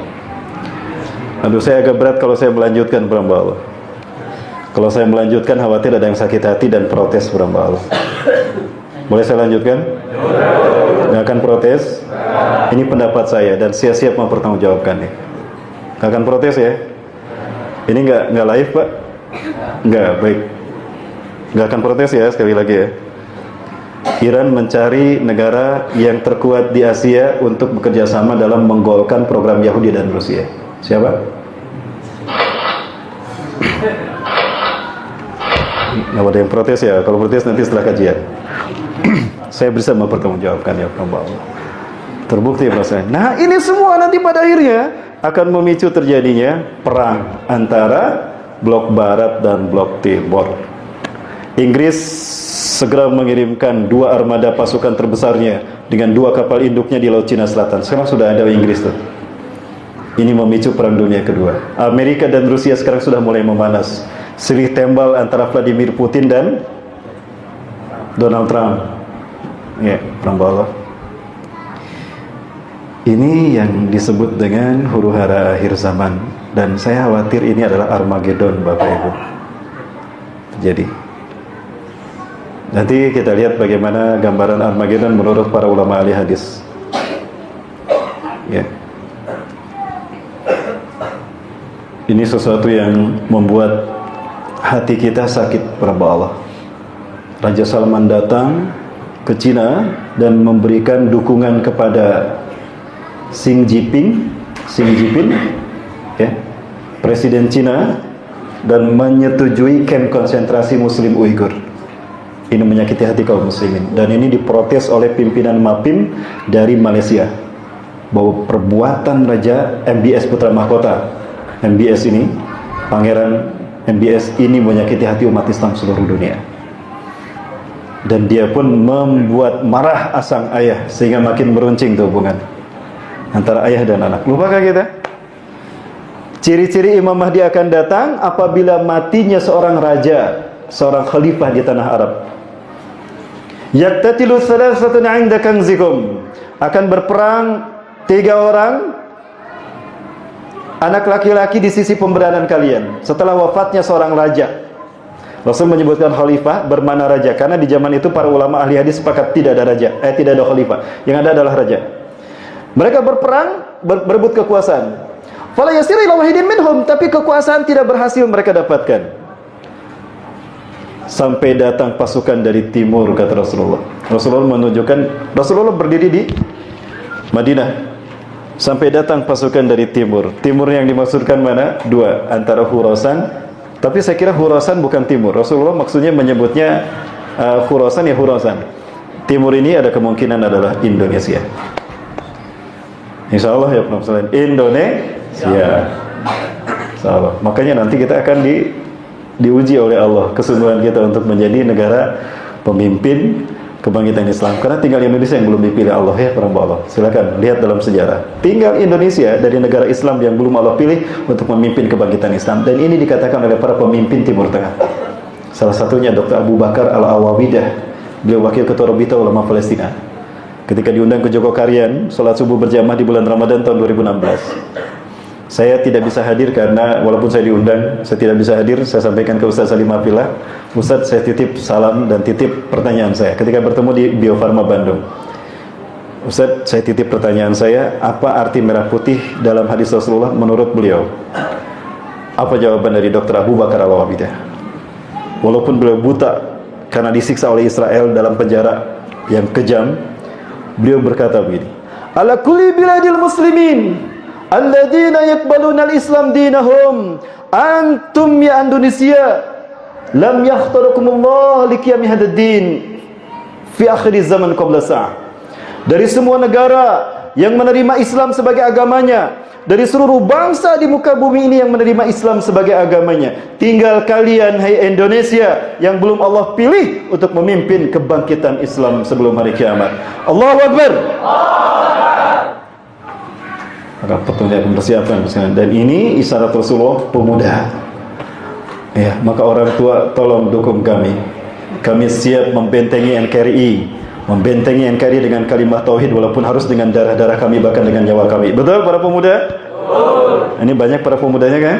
Aduh, saya agak berat kalau saya melanjutkan, berhamba Allah. Kalau saya melanjutkan, khawatir ada yang sakit hati dan protes, berhamba Allah. Boleh saya lanjutkan? Nggak akan protes? Ini pendapat saya dan saya siap mempertanggungjawabkannya. Nggak akan protes ya? Ini nggak live, Pak? Nggak, baik. Nggak akan protes ya, sekali lagi ya. Iran mencari negara yang terkuat di Asia untuk bekerja sama dalam menggolkan program Yahudi dan Rusia. Siapa? Nggak ada yang protes ya. Kalau protes nanti setelah kajian. Saya bisa mempertanggungjawabkan ya, Allah. Terbukti bahasanya. Nah, ini semua nanti pada akhirnya akan memicu terjadinya perang antara blok barat dan blok timur. Inggris segera mengirimkan 2 armada pasukan terbesarnya dengan 2 kapal induknya di Laut Cina Selatan. Sekarang sudah ada Inggris tuh. Ini memicu perang dunia kedua. Amerika dan Rusia sekarang sudah mulai memanas. Silih tembal antara Vladimir Putin dan Donald Trump. Ya, perang bawah. Ini yang disebut dengan huru-hara akhir zaman. Dan saya khawatir ini adalah Armageddon, Bapak Ibu. Jadi nanti kita lihat bagaimana gambaran Armageddon menurut para ulama ahli hadis. Ya. Ini sesuatu yang membuat hati kita sakit pada Allah. Raja Salman datang ke Cina dan memberikan dukungan kepada Xi Jinping, ya, Presiden Cina, dan menyetujui kamp konsentrasi Muslim Uighur. Ini menyakiti hati kaum muslimin, dan ini diprotes oleh pimpinan MAPIM dari Malaysia, bahwa perbuatan Raja MBS Putra Mahkota, MBS ini, Pangeran MBS ini menyakiti hati umat Islam seluruh dunia. Dan dia pun membuat marah sang ayah, sehingga makin meruncing tuh hubungan antara ayah dan anak. Lupakah kita? Ciri-ciri Imam Mahdi akan datang apabila matinya seorang raja, seorang khalifah di tanah Arab. Yaktatilu salasatun 'inda kanzikum. Akan berperang 3 orang anak laki-laki di sisi pemberanan kalian setelah wafatnya seorang raja. Rasul menyebutkan khalifah bermakna raja karena di zaman itu para ulama ahli hadis sepakat tidak ada raja, tidak ada khalifah. Yang ada adalah raja. Mereka berperang, berebut kekuasaan. Fala yasiru ila wahidin minhum, tapi kekuasaan tidak berhasil mereka dapatkan. Sampai datang pasukan dari timur, kata Rasulullah. Rasulullah berdiri di Madinah. Sampai datang pasukan dari timur. Timur yang dimaksudkan mana? 2, antara Khurasan. Tapi saya kira Khurasan bukan timur. Rasulullah maksudnya menyebutnya Khurasan, ya Khurasan. Timur ini ada kemungkinan adalah Indonesia. Insya Allah ya Pak Indonesia. Insya Allah. Makanya nanti kita akan diuji oleh Allah kesungguhan kita untuk menjadi negara pemimpin kebangkitan Islam. Karena tinggal Indonesia yang belum dipilih Allah, ya para Allah. Silakan lihat dalam sejarah. Tinggal Indonesia dari negara Islam yang belum Allah pilih untuk memimpin kebangkitan Islam. Dan ini dikatakan oleh para pemimpin Timur Tengah. Salah satunya Dr. Abu Bakar Al-Awawidah. Beliau wakil ketua Rabita Ulama Palestina. Ketika diundang ke Jogokarian, sholat subuh berjamaah di bulan Ramadan tahun 2016. Saya tidak bisa hadir karena walaupun saya diundang, saya tidak bisa hadir. Saya sampaikan ke Ustaz Salim Hafillah, Ustaz, saya titip salam dan titip pertanyaan saya ketika bertemu di Bio Farma Bandung. Ustaz, saya titip pertanyaan saya, apa arti merah putih dalam hadis Rasulullah menurut beliau? Apa jawaban dari Dr. Abu Bakar Al-Awabidah? Walaupun beliau buta karena disiksa oleh Israel dalam penjara yang kejam, beliau berkata begini, ala kulli biladil muslimin alladzina yaqbaluna al-islam dinahum antum ya Indonesia lam yakhtarukumullah liqiyami hadzal din fi akhir zaman qabla sa'ah. Dari semua negara yang menerima Islam sebagai agamanya, dari seluruh bangsa di muka bumi ini yang menerima Islam sebagai agamanya, tinggal kalian hai Indonesia yang belum Allah pilih untuk memimpin kebangkitan Islam sebelum hari kiamat. Allahu Akbar. Maka petunjuk mempersiapkan dan ini isyarat Rasulullah pemuda. Ya, maka orang tua tolong dukung kami. Kami siap membentengi NKRI, membentengi NKRI dengan kalimat tauhid walaupun harus dengan darah-darah kami bahkan dengan nyawa kami. Betul para pemuda? Betul. Ini banyak para pemudanya kan?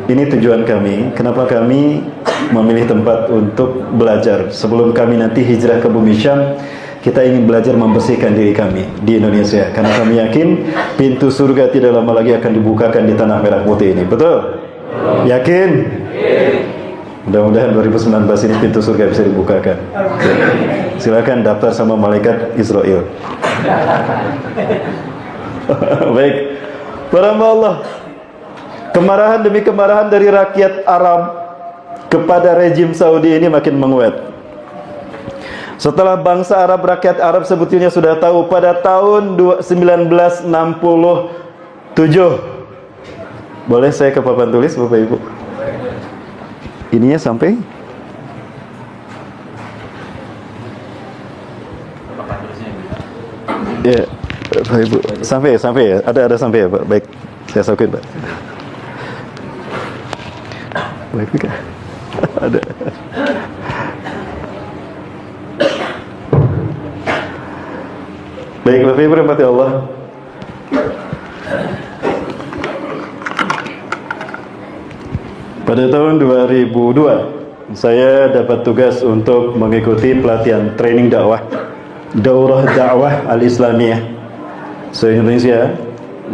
Ini tujuan kami. Kenapa kami memilih tempat untuk belajar? Sebelum kami nanti hijrah ke bumi Syam, kita ingin belajar membersihkan diri kami di Indonesia. Karena kami yakin pintu surga tidak lama lagi akan dibukakan di tanah merah putih ini. Betul? Yakin? Mudah-mudahan 2019 ini pintu surga bisa dibukakan. Silakan daftar sama malaikat Israel. Baik. Para Allah, kemarahan demi kemarahan dari rakyat Arab kepada rejim Saudi ini makin menguat. Setelah bangsa Arab, rakyat Arab sebetulnya sudah tahu pada tahun 1967. Boleh saya ke papan tulis Bapak Ibu? Ininya sampai Ya, Bapak Ibu, sampai ya. Ada sampai ya, Pak. Baik, saya sakuin, Pak. Baik, Pak. Ada. Baik, Bapak Ibu rahmati Allah. Pada tahun 2002, saya dapat tugas untuk mengikuti pelatihan training dakwah, Daurah Dakwah Al-Islamiyah se-Indonesia.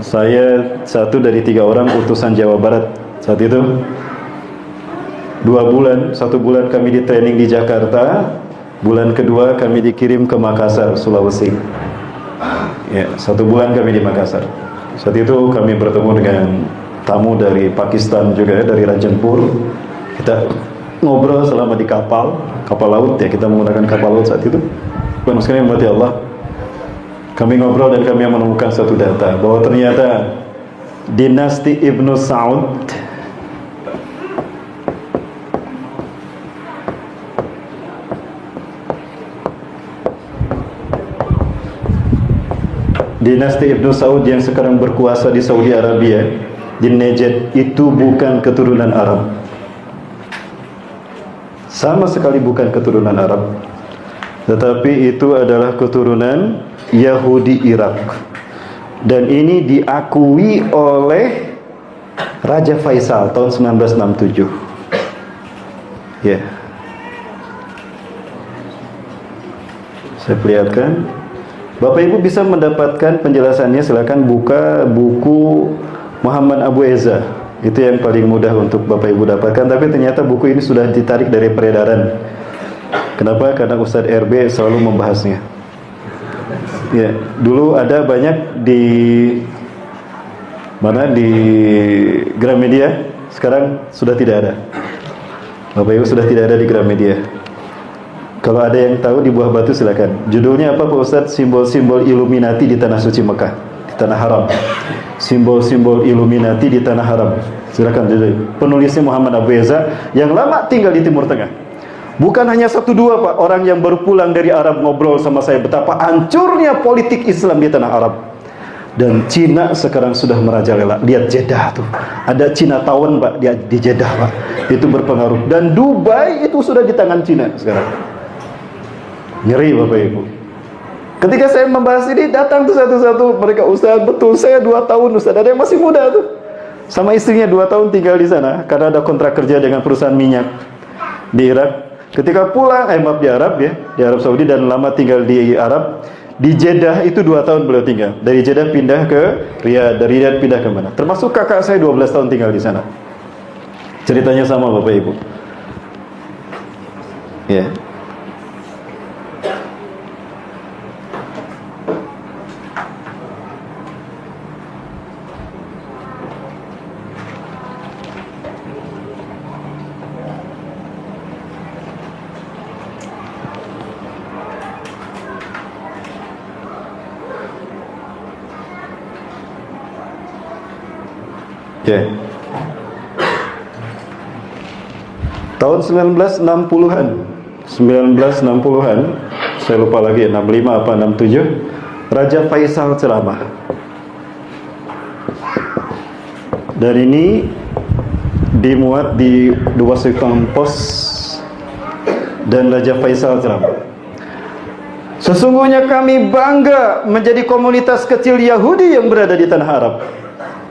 Saya satu dari 3 orang utusan Jawa Barat saat itu. 2 bulan, 1 bulan kami di training di Jakarta, bulan kedua kami dikirim ke Makassar, Sulawesi. Ya, 1 bulan kami di Makassar. Saat itu kami bertemu dengan tamu dari Pakistan juga, dari Rajanpur. Kita ngobrol selama di kapal laut ya, kita menggunakan kapal laut saat itu. Bukan sekali mati Allah. Kami ngobrol dan kami menemukan satu data bahwa ternyata dinasti Ibnu Saud yang sekarang berkuasa di Saudi Arabia, di Najd, itu bukan keturunan Arab. Sama sekali bukan keturunan Arab. Tetapi itu adalah keturunan Yahudi Irak. Dan ini diakui oleh Raja Faisal tahun 1967. Ya. Saya perlihatkan. Bapak Ibu bisa mendapatkan penjelasannya, silakan buka buku Muhammad Abu Eza. Itu yang paling mudah untuk Bapak Ibu dapatkan. Tapi ternyata buku ini sudah ditarik dari peredaran. Kenapa? Karena Ustadz RB selalu membahasnya. Ya, dulu ada banyak di Gramedia, sekarang sudah tidak ada. Bapak Ibu sudah tidak ada di Gramedia. Kalau ada yang tahu di Buah Batu silakan. Judulnya apa Pak Ustadz? Simbol-simbol Illuminati di Tanah Suci Mekah, di Tanah Haram. Simbol-simbol Illuminati di Tanah Haram. Silakan judul. Penulisnya Muhammad Abu Eza yang lama tinggal di Timur Tengah. Bukan hanya 1-2 Pak, orang yang baru pulang dari Arab ngobrol sama saya betapa hancurnya politik Islam di Tanah Arab. Dan Cina sekarang sudah merajalela. Lihat Jeddah tuh. Ada Cina Town Pak di Jeddah Pak. Itu berpengaruh. Dan Dubai itu sudah di tangan Cina sekarang. Ngeri Bapak Ibu. Ketika saya membahas ini, datang tuh satu-satu mereka, Ustaz, betul saya 2 tahun Ustaz. Ada yang masih muda tuh, sama istrinya 2 tahun tinggal di sana karena ada kontrak kerja dengan perusahaan minyak di Irak. Ketika pulang, di Arab ya, di Arab Saudi, dan lama tinggal di Arab. Di Jeddah itu 2 tahun beliau tinggal. Dari Jeddah pindah ke Riyadh, dari Riyadh pindah ke mana? Termasuk kakak saya 12 tahun tinggal di sana. Ceritanya sama Bapak Ibu. Ya. Okay. Tahun 1960-an, saya lupa lagi 65 apa 67, Raja Faisal ceramah. Dan ini dimuat di The Washington Post, dan Raja Faisal ceramah. Sesungguhnya kami bangga menjadi komunitas kecil Yahudi yang berada di tanah Arab.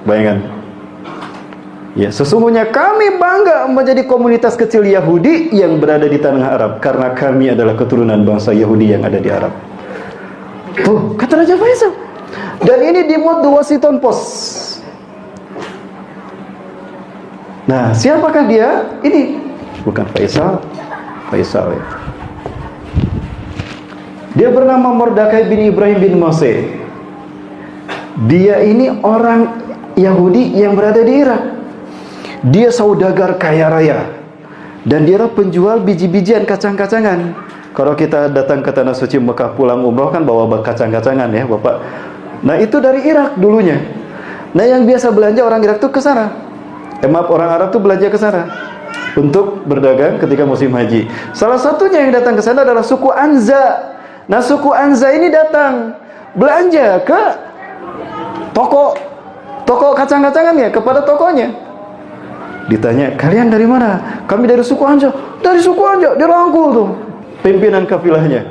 Bayangkan. Ya, sesungguhnya kami bangga menjadi komunitas kecil Yahudi yang berada di tanah Arab karena kami adalah keturunan bangsa Yahudi yang ada di Arab. Tuh, kata Raja Faisal. Dan ini dimuat di Washington Post. Nah, siapakah dia? Ini bukan Faisal ya. Dia bernama Mordakai bin Ibrahim bin Mose. Dia ini orang Yahudi yang berada di Irak. Dia saudagar kaya raya, dan dia penjual biji-bijian, kacang-kacangan. Kalau kita datang ke Tanah Suci Mekah pulang umroh kan bawa kacang-kacangan ya Bapak. Nah itu dari Irak dulunya. Nah yang biasa belanja orang Irak tuh ke sana. Orang Arab tuh belanja ke sana untuk berdagang ketika musim haji. Salah satunya yang datang ke sana adalah suku Anza. Nah suku Anza ini datang belanja ke toko kacang-kacangannya, kepada tokonya. Ditanya, kalian dari mana? Kami dari suku Anja. Dari suku Anja, dirangkul tuh pimpinan kafilahnya.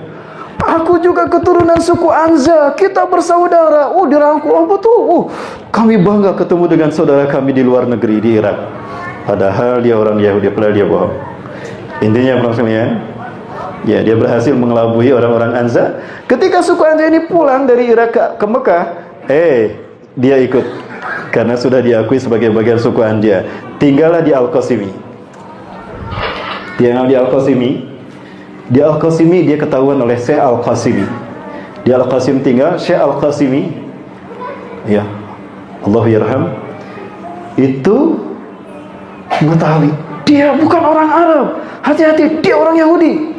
Aku juga keturunan suku Anza, kita bersaudara. Oh, dirangkul. Oh, betul. Kami bangga ketemu dengan saudara kami di luar negeri, di Irak. Padahal dia orang Yahudi, padahal dia bohong. Intinya maksudnya, ya, dia berhasil mengelabui orang-orang Anza. Ketika suku Anza ini pulang dari Irak ke Mekah, dia ikut karena sudah diakui sebagai bagian suku Anja. Tinggallah di Al-Qasimi. Tinggal di Al-Qasimi. Di Al-Qasimi dia ketahuan oleh Syekh Al-Qasimi. Di Al-Qasim tinggal Syekh Al-Qasimi. Ya, Allah yarham. Itu mengetahui dia bukan orang Arab. Hati-hati, dia orang Yahudi.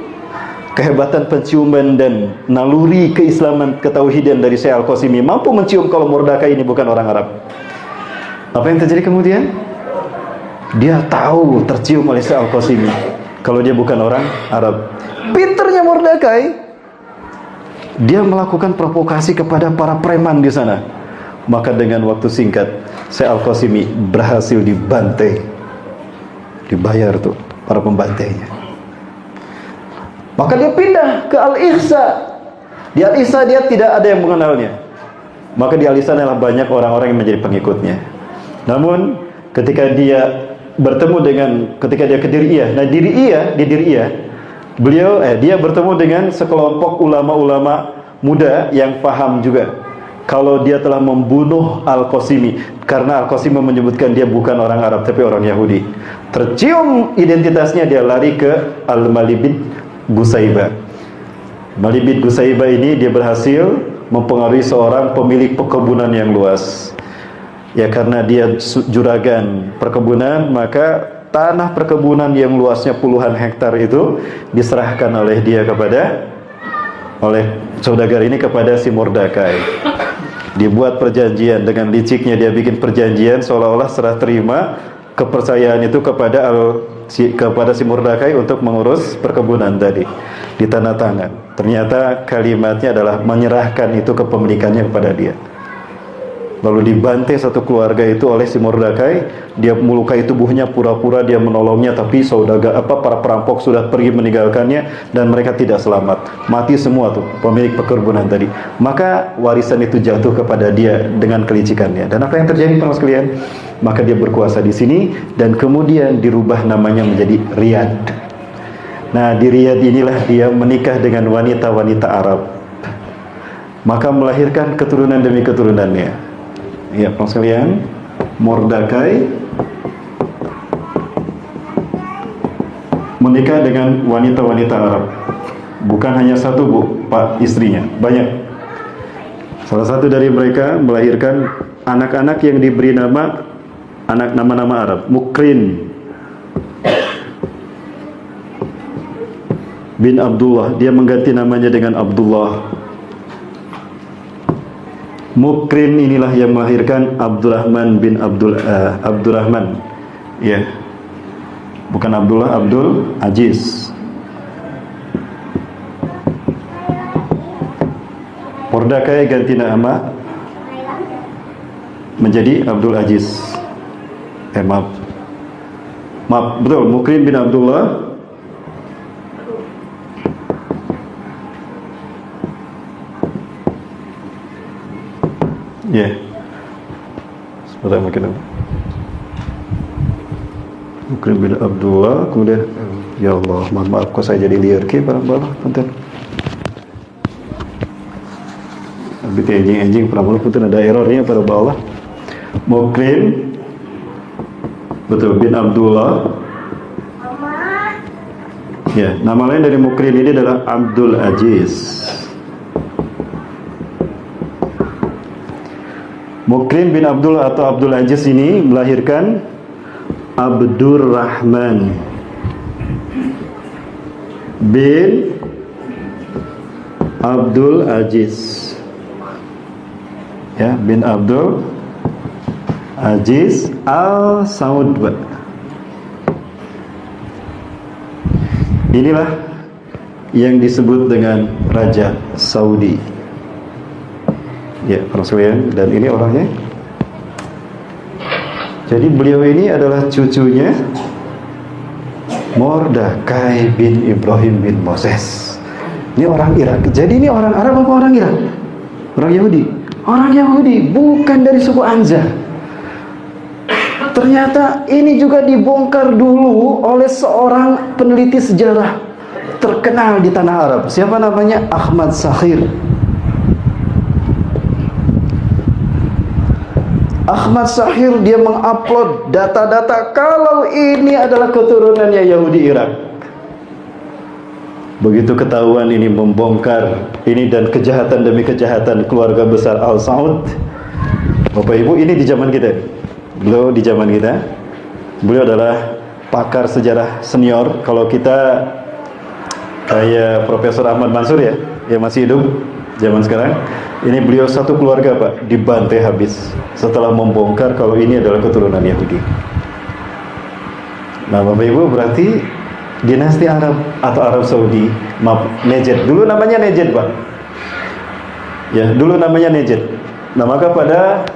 Kehebatan penciuman dan naluri keislaman, ketauhidan dari Syekh Al-Qasimi mampu mencium kalau Mordekai ini bukan orang Arab. Apa yang terjadi kemudian? Dia tahu, tercium oleh Syekh Al-Qasimi kalau dia bukan orang Arab. Pinternya Mordekai, dia melakukan provokasi kepada para preman di sana. Maka dengan waktu singkat Syekh Al-Qasimi berhasil dibantai. Dibayar tuh para pembantainya. Maka dia pindah ke Al-Ihsa. Di Al-Ihsa dia tidak ada yang mengenalnya. Maka di Al-Ihsa adalah banyak orang-orang yang menjadi pengikutnya. Namun ketika dia bertemu dengan, ketika dia ke Diriyah, nah di Diriyah dia bertemu dengan sekelompok ulama-ulama muda yang paham juga kalau dia telah membunuh Al-Qasimi, karena Al-Qasimi menyebutkan dia bukan orang Arab tapi orang Yahudi. Tercium identitasnya, dia lari ke Al-Mali bin Gusaibah. Mali bin Gusaibah ini dia berhasil mempengaruhi seorang pemilik perkebunan yang luas. Ya, karena dia juragan perkebunan, maka tanah perkebunan yang luasnya puluhan hektar itu diserahkan oleh dia oleh saudagar ini kepada si Mordekai. Dibuat perjanjian, dengan liciknya dia bikin perjanjian seolah-olah serah terima kepercayaan itu kepada si Mordekai untuk mengurus perkebunan tadi. Di tanda tangan. Ternyata kalimatnya adalah menyerahkan itu kepemilikannya kepada dia. Lalu dibantai satu keluarga itu oleh si Mordekai. Dia melukai tubuhnya, pura-pura dia menolongnya, tapi para perampok sudah pergi meninggalkannya dan mereka tidak selamat. Mati semua tuh pemilik perkebunan tadi. Maka warisan itu jatuh kepada dia dengan kelicikannya. Dan apa yang terjadi para sekalian? Maka dia berkuasa di sini dan kemudian dirubah namanya menjadi Riyadh. Nah, di Riyadh inilah dia menikah dengan wanita-wanita Arab. Maka melahirkan keturunan demi keturunannya. Ya, Pak sekalian, Mordekai menikah dengan wanita-wanita Arab. Bukan hanya satu, Pak, istrinya, banyak. Salah satu dari mereka melahirkan anak-anak yang diberi nama-nama Arab. Mukrin bin Abdullah, dia mengganti namanya dengan Abdullah. Mukrin inilah yang melahirkan Abdurrahman bin Abdurrahman. Ya. Bukan Abdullah, Abdul Aziz. Mordekai ganti nama menjadi Abdul Aziz. Maaf, betul, Mukrin bin Abdullah. Ya, sebentar mungkin. Mukrin bin Abdullah, kemudian ya Allah, mohon maaf kok saya jadi liar ke barang bala, punten. Abis anjing pernah punten ada errornya pada bawah. Mukrin, betul, bin Abdullah. Ya, nama lain dari Mukrin ini adalah Abdul Aziz. Mukrin bin Abdullah atau Abdul Aziz ini melahirkan Abdurrahman bin Abdul Aziz. Ya, bin Abdul Aziz Al-Saud. Inilah yang disebut dengan Raja Saudi. Ya, para sekalian, dan ini orangnya. Jadi beliau ini adalah cucunya Mordekai bin Ibrahim bin Moses. Ini orang Irak. Jadi ini orang Arab apa orang Irak? Orang Yahudi. Orang Yahudi, bukan dari suku Anza. Ternyata ini juga dibongkar dulu oleh seorang peneliti sejarah terkenal di tanah Arab. Siapa namanya? Ahmad Sakhir. Ahmad Sakhir, dia mengupload data-data kalau ini adalah keturunannya Yahudi Irak. Begitu ketahuan ini membongkar ini dan kejahatan demi kejahatan keluarga besar Al Saud. Bapak Ibu, ini di zaman kita. Beliau di zaman kita. Beliau adalah pakar sejarah senior. Kalau kita kayak Profesor Ahmad Mansur ya, yang masih hidup zaman sekarang. Ini beliau satu keluarga Pak dibantai habis setelah membongkar kalau ini adalah keturunan Yahudi. Nah Bapak Ibu, berarti dinasti Arab atau Arab Saudi, maaf, Najd. Dulu namanya Najd Pak. Ya, dulu namanya Najd. Nah maka pada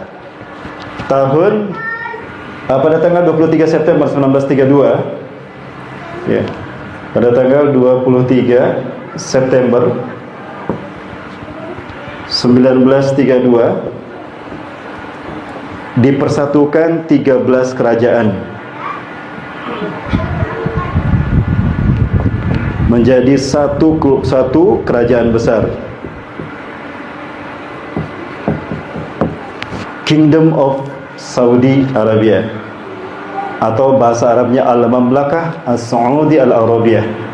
tanggal 23 September 1932, ya, pada tanggal 23 September 1932 dipersatukan 13 kerajaan menjadi satu kerajaan besar, Kingdom of Saudi Arabia, atau bahasa Arabnya Al-Mamlakah As-Saudi Al-Arabiyah.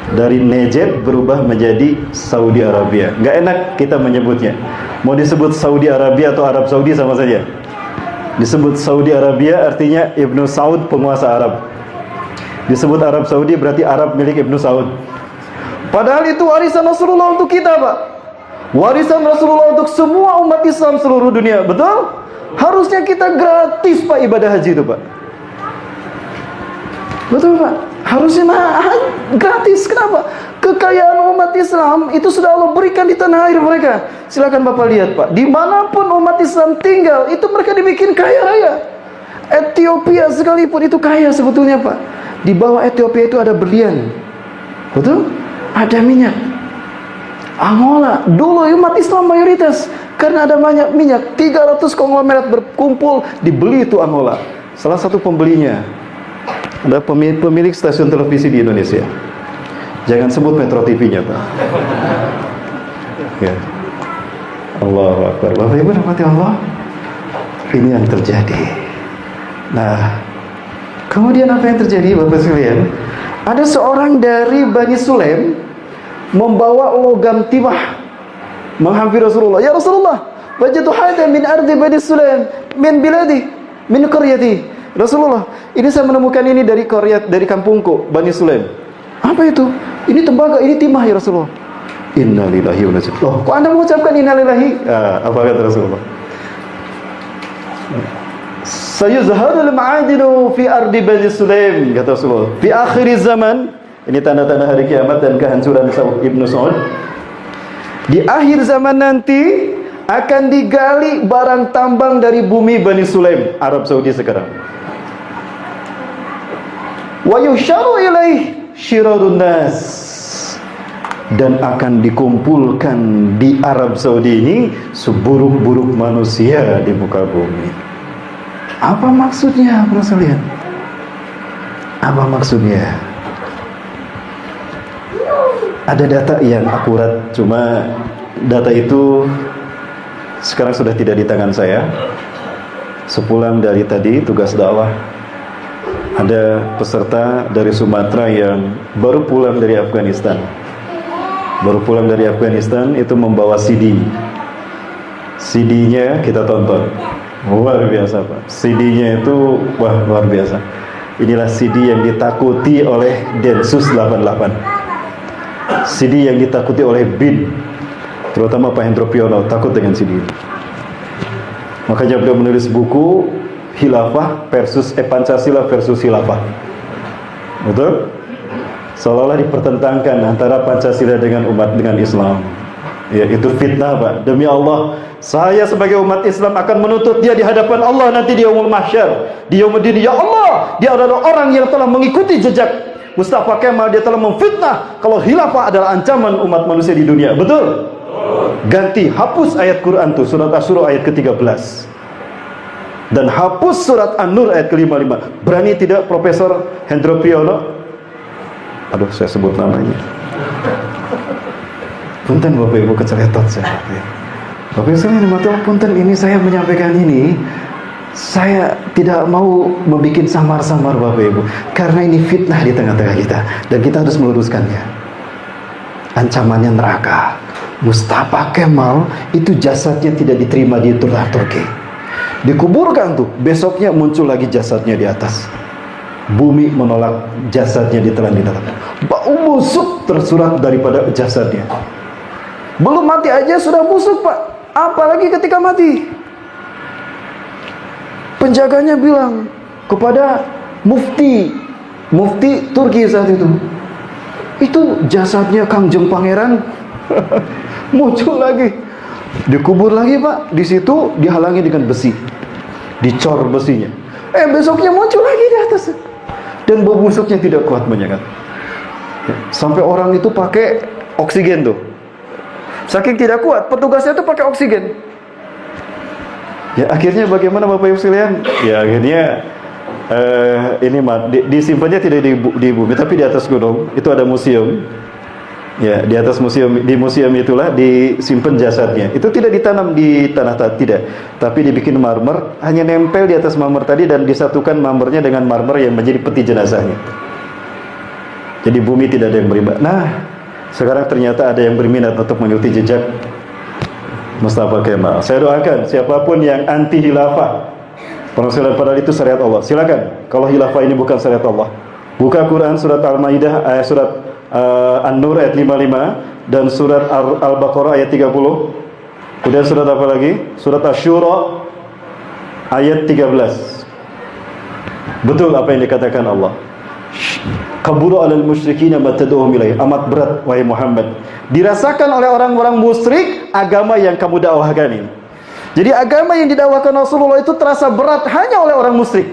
Dari Najd berubah menjadi Saudi Arabia. Nggak enak kita menyebutnya. Mau disebut Saudi Arabia atau Arab Saudi sama saja. Disebut Saudi Arabia artinya Ibnu Saud penguasa Arab. Disebut Arab Saudi berarti Arab milik Ibnu Saud. Padahal itu warisan Rasulullah untuk kita Pak. Warisan Rasulullah untuk semua umat Islam seluruh dunia. Betul? Harusnya kita gratis Pak ibadah haji itu Pak. Betul Pak? Harusnya gratis. Kenapa? Kekayaan umat Islam itu sudah Allah berikan di tanah air mereka. Silakan Bapak lihat Pak, dimanapun umat Islam tinggal itu mereka dibikin kaya raya. Ethiopia sekalipun itu kaya sebetulnya Pak. Di bawah Ethiopia itu ada berlian. Betul? Ada minyak. Angola, dulu umat Islam mayoritas. Karena ada banyak minyak, 300 konglomerat berkumpul, dibeli itu Angola. Salah satu pembelinya ada pemilik stasiun televisi di Indonesia. Jangan sebut Metro TV-nya Pak. Ya. Allahu Akbar. Bapak Ibu rahmati Allah. Ini yang terjadi. Nah, kemudian apa yang terjadi Bapak sekalian? Ada seorang dari Bani Sulaim membawa logam timah menghampiri Rasulullah. Ya Rasulullah, wajadu hada min ardi Bani Sulaim min biladi min qaryati. Rasulullah, ini saya menemukan ini dari kampungku Bani Sulaim. Apa itu? Ini tembaga, ini timah ya Rasulullah. Innalillahi wa inna ilaihi raji'un. Loh, kok Anda mengucapkan innalillahi? Apa kata Rasulullah? Sayuzharul ma'adinu fi ardi Bani Sulaim, kata Rasulullah. Fi akhir zaman, ini tanda-tanda hari kiamat dan kehancuran Ibnu Saud. Di akhir zaman nanti akan digali barang tambang dari bumi Bani Sulaim, Arab Saudi sekarang. Wa yusharu ilaih syirarun nas, dan akan dikumpulkan di Arab Saudi ini seburuk-buruk manusia di muka bumi. Apa maksudnya para sekalian? Apa maksudnya? Ada data yang akurat, cuma data itu sekarang sudah tidak di tangan saya. Sepulang dari tadi tugas dakwah, ada peserta dari Sumatera yang baru pulang dari Afghanistan. Baru pulang dari Afghanistan itu membawa CD. CD-nya kita tonton. Luar biasa Pak. CD-nya itu wah luar biasa. Inilah CD yang ditakuti oleh Densus 88. CD yang ditakuti oleh BIN. Terutama Pak Hendro Priyono takut dengan CD. Makanya beliau menulis buku Khilafah versus Pancasila versus Khilafah. Betul? Seolah-olah dipertentangkan antara Pancasila dengan Islam. Ya, itu fitnah, Pak. Demi Allah, saya sebagai umat Islam akan menuntut dia di hadapan Allah nanti di yaumul mahsyar, di yaumuddin. Ya Allah, dia adalah orang yang telah mengikuti jejak Mustafa Kemal, dia telah memfitnah kalau khilafah adalah ancaman umat manusia di dunia. Betul? Ganti, hapus ayat Quran tuh, surat Asy-Syura ayat ke-13. Dan hapus surat An-Nur ayat ke-55. Berani tidak Profesor Hendro Priyono? Aduh, saya sebut namanya. Punten Bapak Ibu, keceletot saya. Bapak Ibu sekalian, punten, ini saya menyampaikan ini, saya tidak mau membuat samar-samar Bapak Ibu, karena ini fitnah di tengah-tengah kita, dan kita harus meluruskannya. Ancamannya neraka. Mustafa Kemal itu jasadnya tidak diterima di Turki. Dikuburkan tuh, besoknya muncul lagi jasadnya di atas. Bumi menolak, jasadnya ditelan di dalam. Bau busuk tersurat daripada jasadnya. Belum mati aja sudah busuk, Pak. Apalagi ketika mati. Penjaganya bilang kepada mufti Turki saat itu jasadnya Kangjeng Pangeran muncul lagi, dikubur lagi, Pak. Di situ dihalangi dengan besi, dicor besinya. Besoknya muncul lagi di atas, dan bau busuknya tidak kuat menyengat. Sampai orang itu pakai oksigen tuh. Saking tidak kuat, petugasnya tuh pakai oksigen. Ya akhirnya bagaimana Bapak Ibu sekalian? Ya akhirnya ini disimpannya tidak di bumi, tapi di atas gunung. Itu ada museum. Ya, di atas museum, di museum itulah disimpan jasadnya. Itu tidak ditanam di tanah, tidak, tapi dibikin marmer, hanya nempel di atas marmer tadi, dan disatukan marmernya dengan marmer yang menjadi peti jenazahnya. Jadi bumi tidak ada yang berimbang. Nah, sekarang ternyata ada yang berminat untuk mengikuti jejak Mustafa Kemal. Saya doakan siapapun yang anti khilafah, pengusilan padahal itu syariat Allah, silakan. Kalau khilafah ini bukan syariat Allah, buka Quran surat Al-Maidah, surat An-Nur ayat 55, dan surat Al-Baqarah ayat 30. Kemudian surat apa lagi? Surat Asy-Syura ayat 13. Betul apa yang dikatakan Allah. Kabura 'alal musyrikin ma tad'uhum ilaih. Amat berat wahai Muhammad, dirasakan oleh orang-orang musyrik agama yang kamu dakwahkan ini. Jadi agama yang didakwakan Rasulullah itu terasa berat hanya oleh orang musyrik.